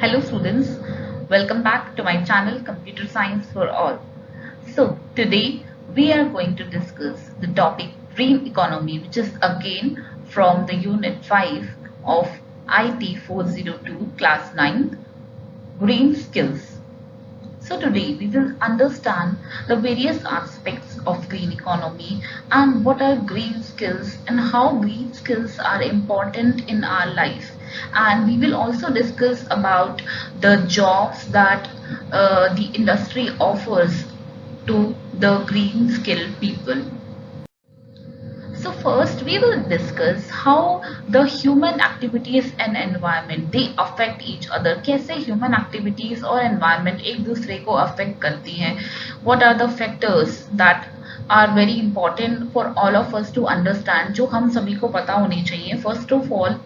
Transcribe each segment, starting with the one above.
Hello students, welcome back to my channel Computer Science for All. So today we are going to discuss the topic green economy, which is again from the unit 5 of IT 402 class 9 green skills. So today we will understand the various aspects of green economy and what are green skills and how green skills are important in our life. And we will also discuss about the jobs that the industry offers to the green skilled people. So first we will discuss how the human activities and environment they affect each other. कैसे human activities और environment एक दूसरे को affect करती हैं. What are the factors that are very important for all of us to understand, जो हम सभी को पता होनी चाहिए. First of all,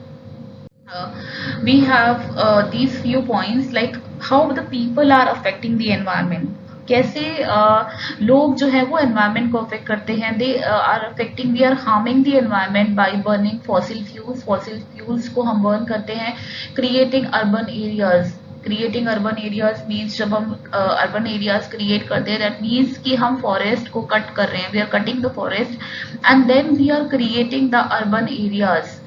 we have these few points like how the people are affecting the environment. कैसे लोग जो है वो एनवायरनमेंट को अफेक्ट करते हैं. They are affecting, we are harming the environment by burning fossil fuels को हम बर्न करते हैं. क्रिएटिंग अर्बन एरियाज मीन्स जब हम अर्बन एरियाज क्रिएट करते हैं, दैट मीन्स कि हम फॉरेस्ट को कट कर रहे हैं. We are cutting the forest and then we are creating the urban areas.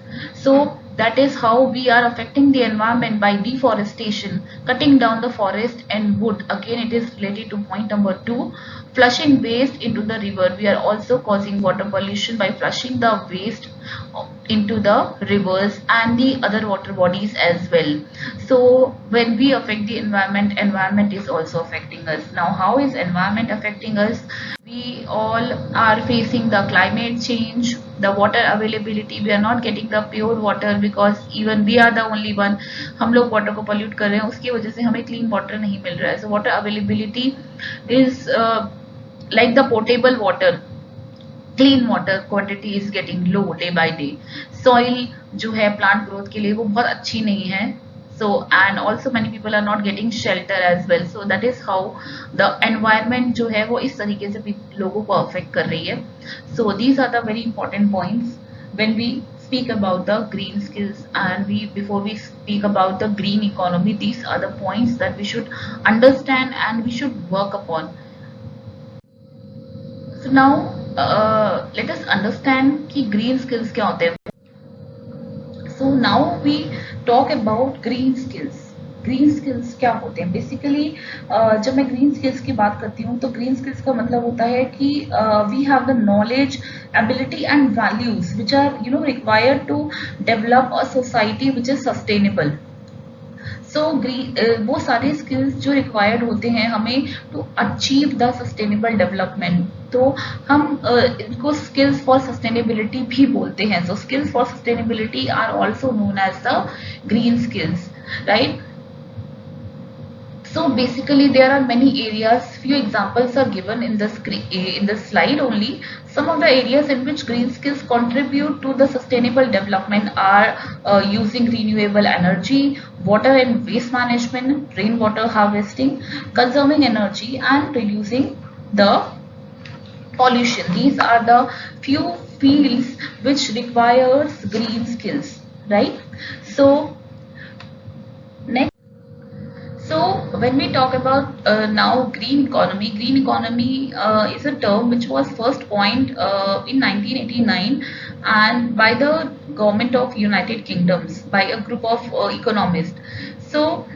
So that is how we are affecting the environment by deforestation, cutting down the forest and wood. Again, it is related to point number 2, flushing waste into the river. We are also causing water pollution by flushing the waste into the rivers and the other water bodies as well. So when we affect the environment is also affecting us. Now how is environment affecting us? We all are facing the climate change, the water availability. We are not getting the pure water because even we are the only one. हम लोग water को pollute कर रहे हैं, उसकी वजह से हमें clean water नहीं मिल रहा है. So water availability is like the potable water, clean water quantity is getting low day by day. Soil जो है plant growth के लिए वो बहुत अच्छी नहीं है. So and also many people are not getting shelter as well. So that is how the environment जो है वो इस तरीके से लोगों को affect कर रही है. So these are the very important points when we speak about the green skills, and before we speak about the green economy, these are the points that we should understand and we should work upon. So now let us understand कि green skills क्या होते हैं. So now we talk about green skills. Green skills क्या होते हैं? Basically जब मैं green skills की बात करती हूँ तो ग्रीन स्किल्स का मतलब होता है कि we have the knowledge, ability and values which are required to develop a society which is sustainable. So वो सारे स्किल्स जो रिक्वायर्ड होते हैं हमें to achieve the sustainable development. तो हम इनको स्किल्स फॉर सस्टेनेबिलिटी भी बोलते हैं. So skills for sustainability are also known as the green skills, right? So basically there are many areas. Few examples are given in the slide only. Some of the areas in which green skills contribute to the sustainable development are using renewable energy, water and waste management, rainwater harvesting, conserving energy and reducing the pollution. These are the few fields which requires green skills, right? So next, so when we talk about now green economy is a term which was first coined in 1989 and by the government of United Kingdoms by a group of economists. So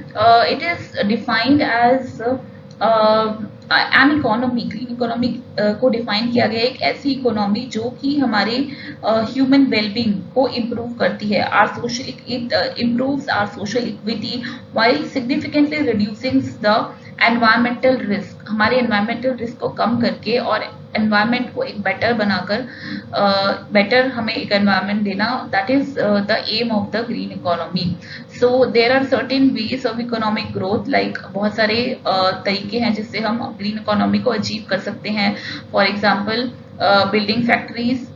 it is defined as an economy. Green economy को define किया गया एक ऐसी economy जो कि हमारे human wellbeing को improve करती है. It improves our social equity while significantly reducing the environmental risk. हमारे एनवायरमेंटल रिस्क को कम करके और एनवायरमेंट को एक बेटर बनाकर बेटर हमें एक एनवायरमेंट देना, that is the aim of the green economy. So there are certain ways of economic growth, like बहुत सारे तरीके हैं जिससे हम ग्रीन इकोनॉमी को अचीव कर सकते हैं. फॉर एग्जाम्पल बिल्डिंग फैक्ट्रीज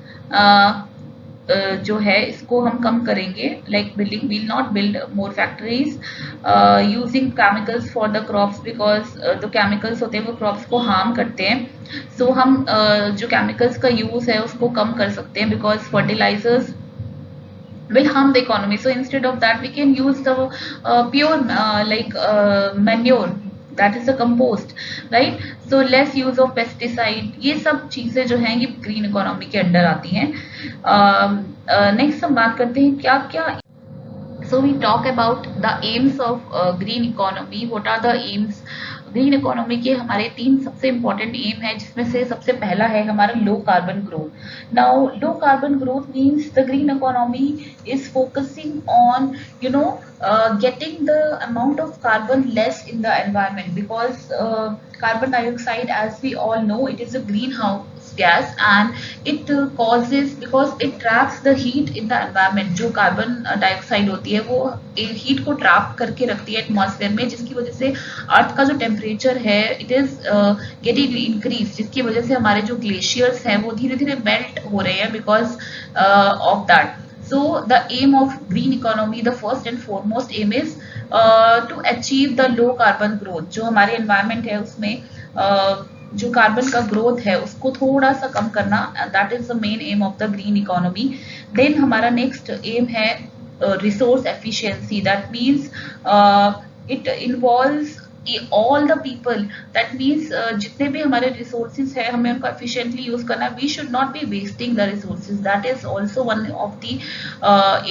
जो है इसको हम कम करेंगे, like building will not build more factories. Using chemicals for the crops because जो केमिकल्स होते हैं वो क्रॉप्स को हार्म करते हैं. सो हम जो केमिकल्स का यूज है उसको कम कर सकते हैं because fertilizers will harm the economy. So instead of that, we can use the pure manure, that is the compost, right? So less use of pesticide. ये सब चीजें जो हैं ये ग्रीन इकोनॉमी के अंडर आती हैं. नेक्स्ट हम बात करते हैं क्या क्या. So we talk about the aims of green economy. What are the aims? Green economy के हमारे 3 सबसे इंपॉर्टेंट एम है, जिसमें से सबसे पहला है हमारा low carbon growth. Now low carbon growth means the green economy is focusing on getting the amount of carbon less in the environment, because carbon dioxide, as we all know, it is a greenhouse gas and it causes, because it traps the heat in the environment. जो carbon dioxide होती है वो heat को trap करके रखती है atmosphere में, जिसकी वजह से अर्थ का जो टेम्परेचर है इट इज गेटिंग इंक्रीज, जिसकी वजह से हमारे जो ग्लेशियर्स हैं वो धीरे धीरे मेल्ट हो रहे हैं because of that. So the aim of green economy, the first and foremost aim is to achieve the low carbon growth. जो हमारे environment है उसमें जो कार्बन का ग्रोथ है उसको थोड़ा सा कम करना, that is the main aim of the green economy. Then हमारा next aim है resource efficiency. That means it involves all the people. That means जितने भी हमारे resources है हमें उनको efficiently use करना. We should not be wasting the resources. That is also one of the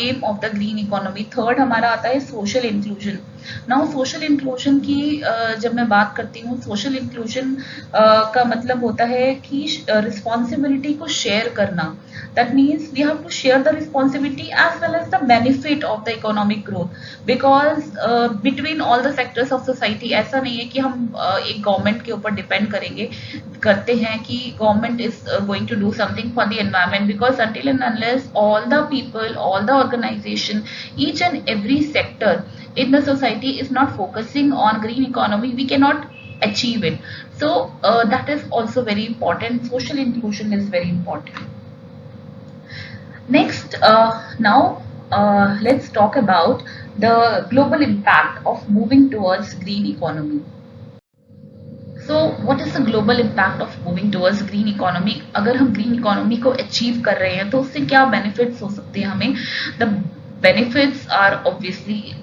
aim of the green economy. Third हमारा आता है social inclusion. Now social inclusion की जब मैं बात करती हूँ, social inclusion का मतलब होता है कि responsibility को share करना. That means we have to share the responsibility as well as the benefit of the economic growth, because between all the sectors of society. ऐसा नहीं है कि हम एक गवर्नमेंट के ऊपर डिपेंड करते हैं कि government is going to do something for the environment, because until and unless all the people, all the organization, each and every sector in the society is not focusing on green economy, we cannot achieve it. So that is also very important. Social inclusion is very important. Next, now let's talk about the global impact of moving towards green economy. So what is the global impact of moving towards green economy? अगर हम green economy को achieve कर रहे हैं तो उससे क्या benefits हो सकते हैं हमें? The benefits are obviously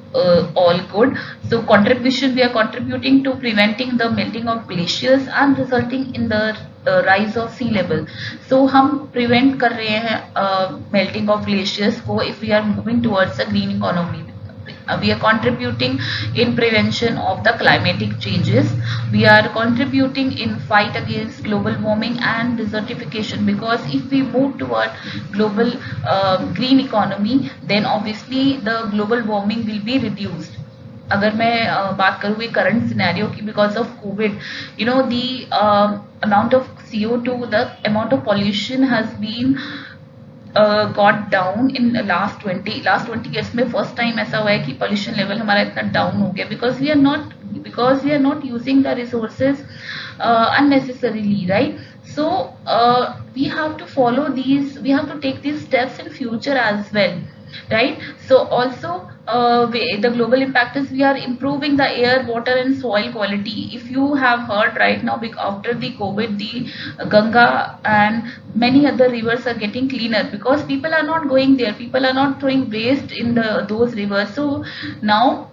all good. So we are contributing to preventing the melting of glaciers and resulting in the rise of sea level. So हम prevent कर रहे हैं melting of glaciers को if we are moving towards a green economy. We are contributing in prevention of the climatic changes. We are contributing in fight against global warming and desertification, because if we move toward global green economy, then obviously the global warming will be reduced. अगर मैं बात करूँ current scenario की, because of Covid, the amount of CO2, the amount of pollution has been got down in last 20 years में first time ऐसा हुआ है कि pollution level हमारा इतना डाउन हो गया, because we are not using the resources unnecessarily, right? So we have to take these steps in future as well, right? So also the global impact is we are improving the air, water and soil quality. If you have heard right now, after the COVID, the Ganga and many other rivers are getting cleaner because people are not going there, people are not throwing waste in those rivers. So now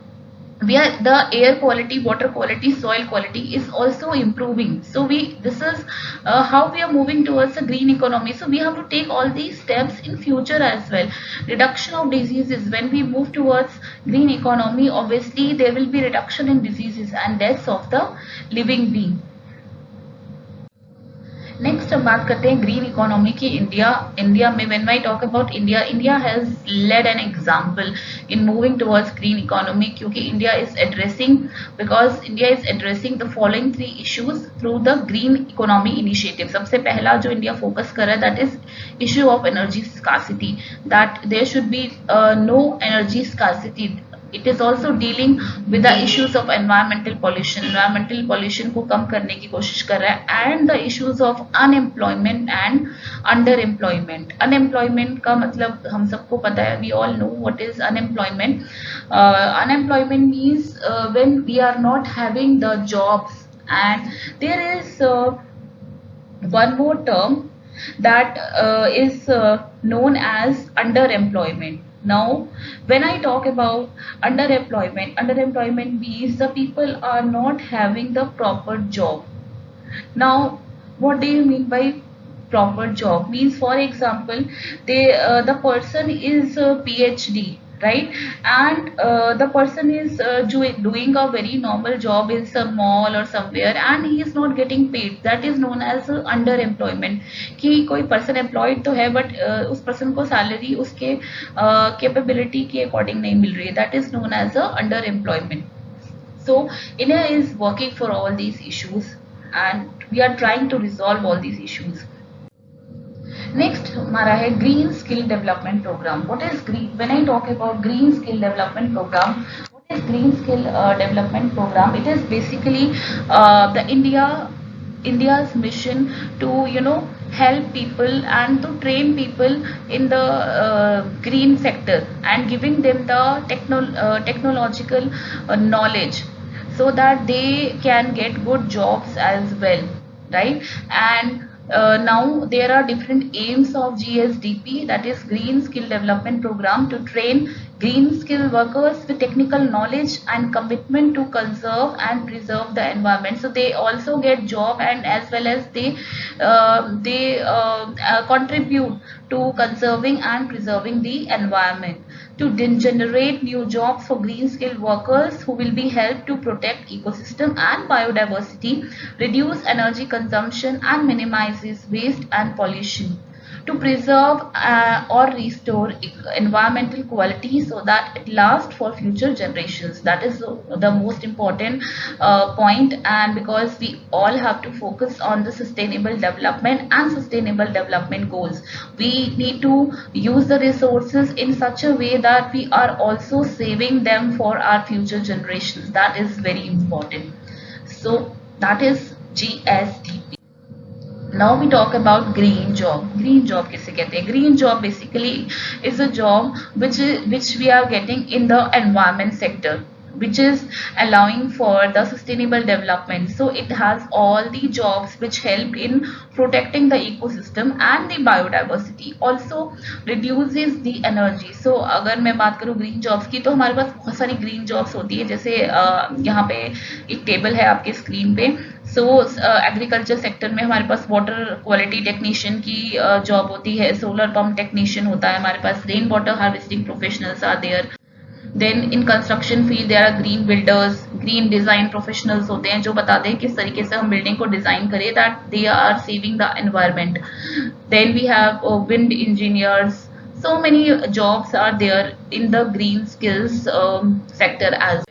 the air quality, water quality, soil quality is also improving. So this is how we are moving towards a green economy. So we have to take all these steps in future as well. Reduction of diseases. When we move towards green economy, obviously there will be reduction in diseases and deaths of the living being. Next हम बात करते हैं green economy की. India में when I talk about India has led an example in moving towards green economy, क्योंकि India is addressing the following 3 issues through the green economy initiative. सबसे पहला जो इंडिया फोकस कर रहा है that is issue of energy scarcity, that there should be no energy scarcity. It is also dealing with the issues of environmental pollution को कम करने की कोशिश कर रहा है, and the issues of unemployment and underemployment. Unemployment का मतलब हम सबको पता है, we all know what is unemployment. Unemployment means when we are not having the jobs, and there is one more term that is known as underemployment. Now, when I talk about underemployment means the people are not having the proper job. Now, what do you mean by proper job? Means, for example, the person is a PhD, right? And the person is doing a very normal job in some mall or somewhere, and he is not getting paid. That is known as underemployment. कि कोई person employed तो है, but उस person को salary उसके capability के according नहीं मिल रही है. That is known as underemployment. So India is working for all these issues, and we are trying to resolve all these issues. Next हमारा है green skill development program. What is green? When I talk about green skill development program, what is green skill development program? It is basically the India's mission to help people and to train people in the green sector and giving them the technological knowledge, so that they can get good jobs as well, right? And now there are different aims of GSDP, that is Green Skill Development Program, to train green skill workers with technical knowledge and commitment to conserve and preserve the environment. So they also get job, and as well as they contribute to conserving and preserving the environment, to generate new jobs for green skilled workers who will be helped to protect ecosystem and biodiversity, reduce energy consumption and minimizes waste and pollution, to preserve or restore environmental quality so that it lasts for future generations. That is the most important point. And because we all have to focus on the sustainable development and sustainable development goals, we need to use the resources in such a way that we are also saving them for our future generations. That is very important. So that is GSDP. Now we talk about green job. Green job किसे कहते हैं? Green job basically is a job which we are getting in the environment sector, which is allowing for the sustainable development. So it has all the jobs which help in protecting the ecosystem and the biodiversity, also reduces the energy. So अगर मैं बात करूँ green jobs की, तो हमारे पास बहुत सारी green jobs होती है. जैसे यहाँ पे एक टेबल है आपके स्क्रीन पे. सो एग्रीकल्चर सेक्टर में हमारे पास वाटर क्वालिटी टेक्नीशियन की जॉब होती है, सोलर पंप टेक्नीशियन होता है हमारे पास, rain water harvesting professionals are there. Then in construction field there are green builders, green design professionals होते हैं जो बताते हैं किस तरीके से हम बिल्डिंग को डिजाइन करें that they are saving the environment. Then we have wind engineers. So many jobs are there in the green skills sector as well.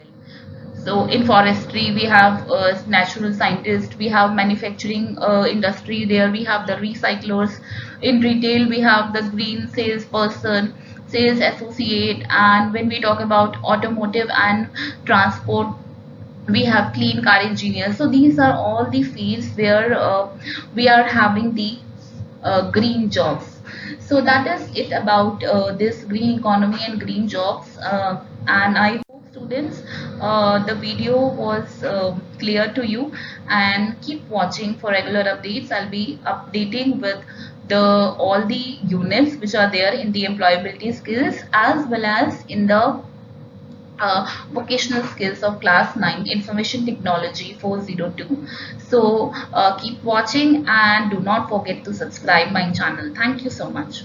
So in forestry we have natural scientists, we have manufacturing industry, there we have the recyclers. In retail we have the green salesperson, sales associate, and when we talk about automotive and transport, we have clean car engineers. So these are all the fields where we are having the green jobs. So that is it about this green economy and green jobs, and I hope students the video was clear to you, and keep watching for regular updates. I'll be updating with all the units which are there in the employability skills as well as in the vocational skills of class 9 information technology 402. So keep watching and do not forget to subscribe my channel. Thank you so much.